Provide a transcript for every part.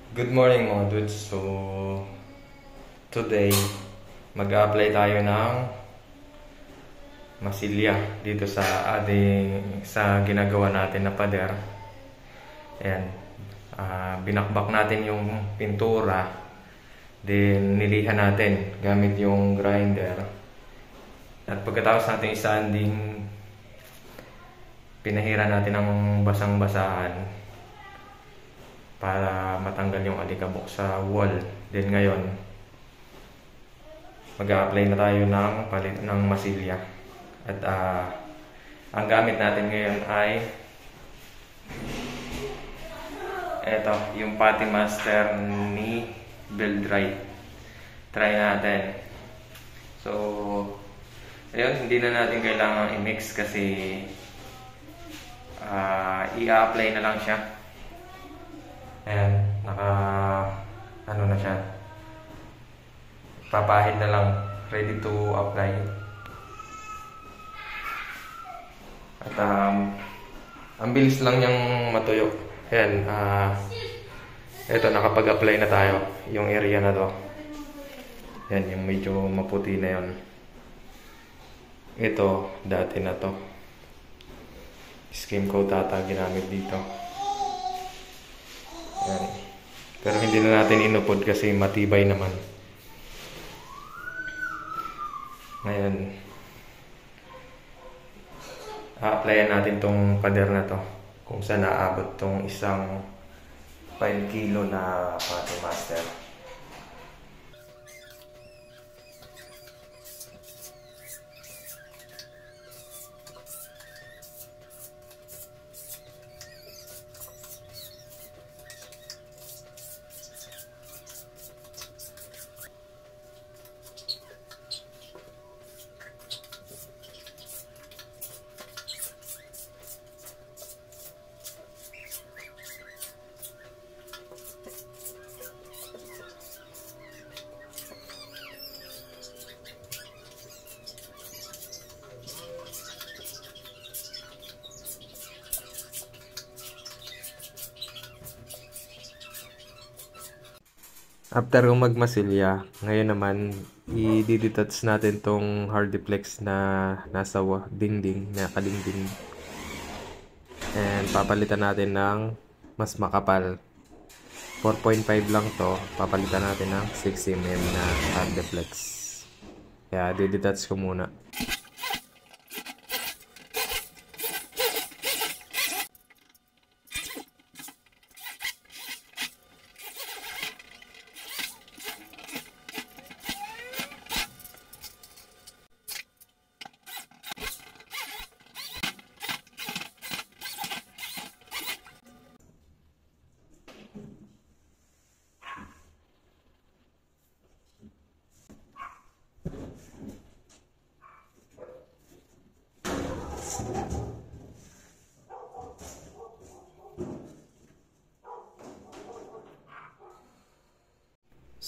Good morning mga dudes. Today, mag-a-apply tayo ng masilya dito sa ginagawa natin na pader. Ayan. Binakbak natin yung pintura. Then, nilihan natin gamit yung grinder. At pagkatapos natin isanding, pinahiran natin ng basang-basahan para matanggal yung alikabok sa wall. Then ngayon, mag-a-apply na tayo ng palit ng masilya. At ang gamit natin ngayon ay eto, yung Putty Master ni Build-Right. Try natin. So, ayun, hindi na natin kailangan i-mix kasi i-apply na lang siya. Ayan, ano na siya. Papahid na lang, ready to apply. At ang bilis lang niyang matuyo. Ayan, eto, nakapag-apply na tayo. Yung area na to. Ayan, yung medyo maputi na yun. Ito, dati na to. Skim coat ata ginamit dito. Ayan. Pero hindi na natin inupod kasi matibay naman. Ngayon, a-applyan natin tong pader na to. Kung saan naabot tong isang 5 kilo na Putty Master. After kong magmasilya, ngayon naman i-detach natin tong hardiplex na nasa dingding, nakadingding. And papalitan natin ng mas makapal. 4.5 lang to, papalitan natin ng 6mm na hardiplex. Kaya i-detach ko muna.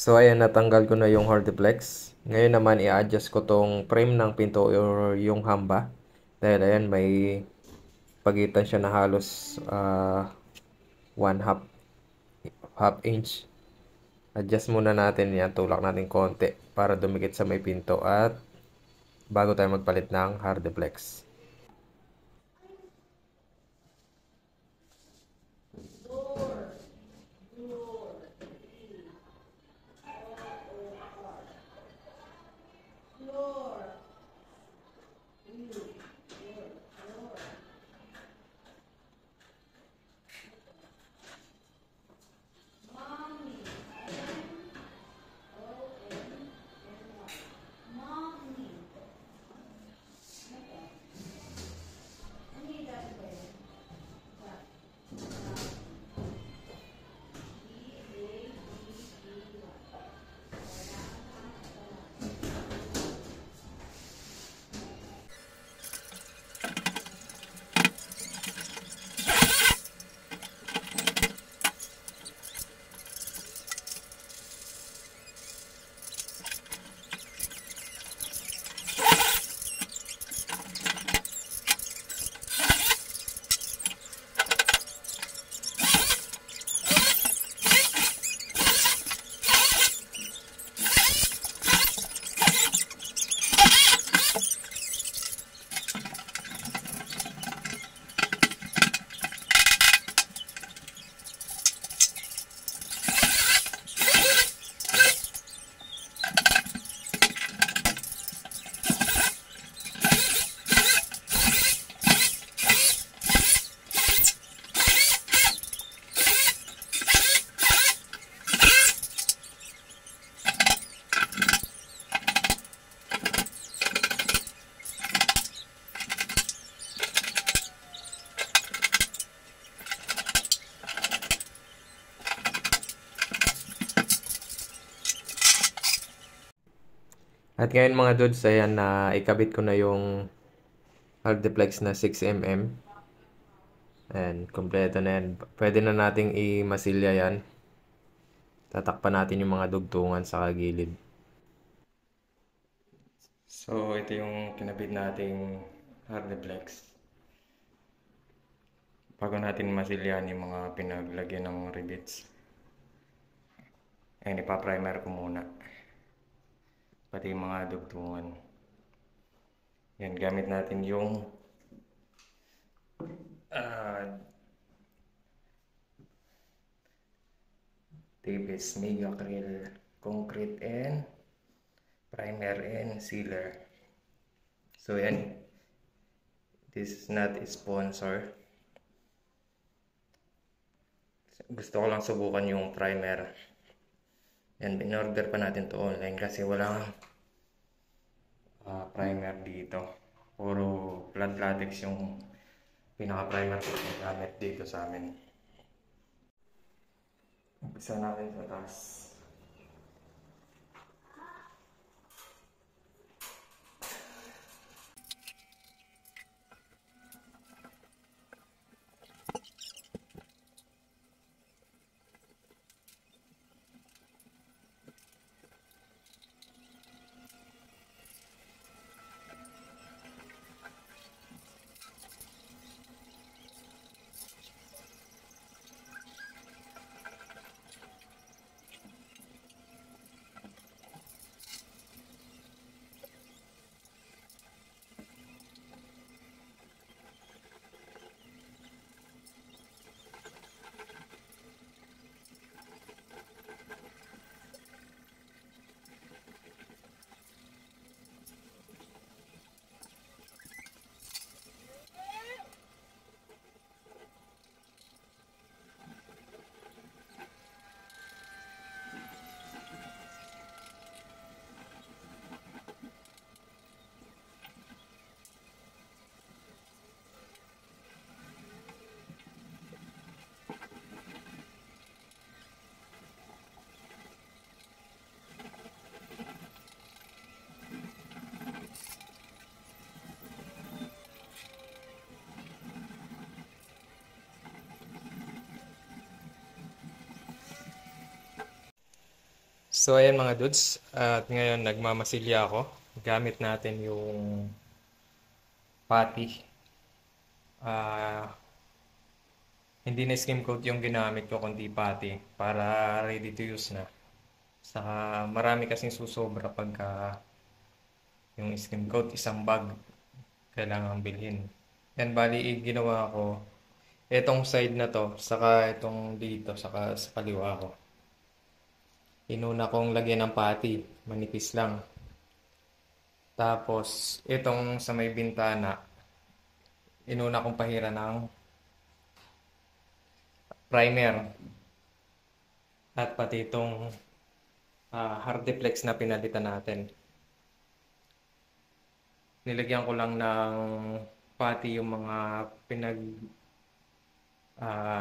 So ayan, natanggal ko na yung hardiplex. Ngayon naman i-adjust ko tong frame ng pinto or yung hamba. Dahil ayan, may pagitan siya na halos 1/2 inch. Adjust muna natin yan, tulak natin konti para dumikit sa may pinto at bago tayo magpalit ng hardiplex. At ngayon mga dudes, ayan na ikabit ko na yung Hardiplex na 6mm. Ayan, kompleto na yan. Pwede na nating i-masilya yan. Tatakpan natin yung mga dugtungan sa kagilid. So, ito yung kinabit nating Hardiplex. Bago natin masilyan yung mga pinaglagyan ng rivets. Ayan, ipa-primer ko muna. Pati yung mga dugtungan. Yan, gamit natin yung Davis Mega Acryl Concrete and Primer and Sealer. So yan, this is not a sponsor. Gusto ko lang subukan yung primer. Yan, in-order pa natin to online kasi walang primer dito. Puro flat latex yung pinaka-primer ko gamit dito sa amin. Umpisa natin sa taas. So ayan mga dudes, at ngayon nagmamasilya ako. Gamit natin yung putty. Hindi na skim coat yung ginamit ko kundi putty para ready to use na. Saka marami kasing susobra pagka yung skim coat, isang bag kailangan bilhin. Yan bali ginawa ko etong side na to, saka itong dito, saka sa kaliwa ko. Inuna kong lagyan ng putty, manipis lang. Tapos, itong sa may bintana, inuna kong pahira ng primer. At pati itong Hardiplex na pinalitan natin. Nilagyan ko lang ng putty yung mga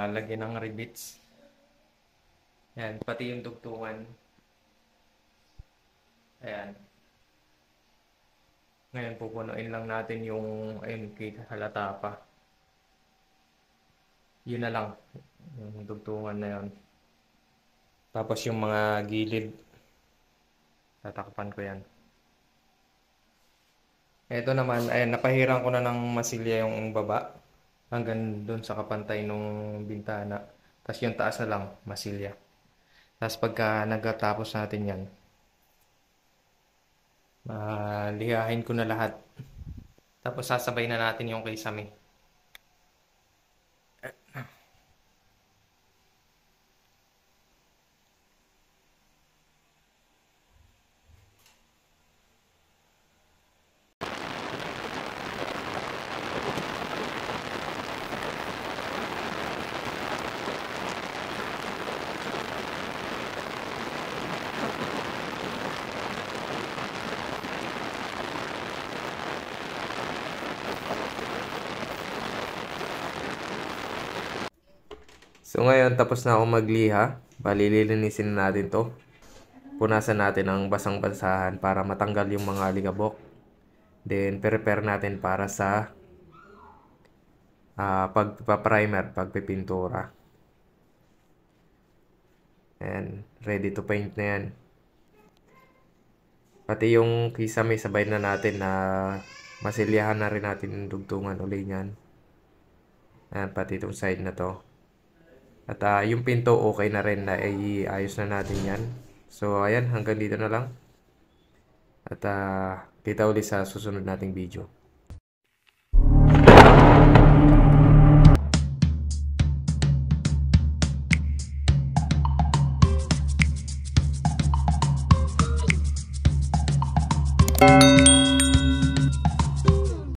lagyan ng rivets. Yan, pati yung dugtungan. Ayan. Ngayon, pupunuin lang natin yung, ayun, halata pa. Yun na lang. Yung dugtungan na yun. Tapos yung mga gilid, tatakpan ko yan. Ito naman, ayan, napahiran ko na ng masilya yung baba. Hanggang dun sa kapantay nung bintana. Tapos yung taas na lang, masilya. Tapos pagka nagkatapos natin yan, lihahin ko na lahat. Tapos sasabay na natin yung kisame. So ngayon, tapos na ako magliha. Bali, lilinisin na natin to. punasan natin ng basang-basahan para matanggal yung mga alikabok. Then, prepare natin para sa pagpa-primer, pagpipintura. And ready to paint na yan. Pati yung kisame sabay na natin na masilyahan na rin natin yung dugtungan uli niyan. Ayan, pati itong side na to. At yung pinto okay na rin na iayos na natin yan. So ayan, hanggang dito na lang. At kita ulit sa susunod nating video.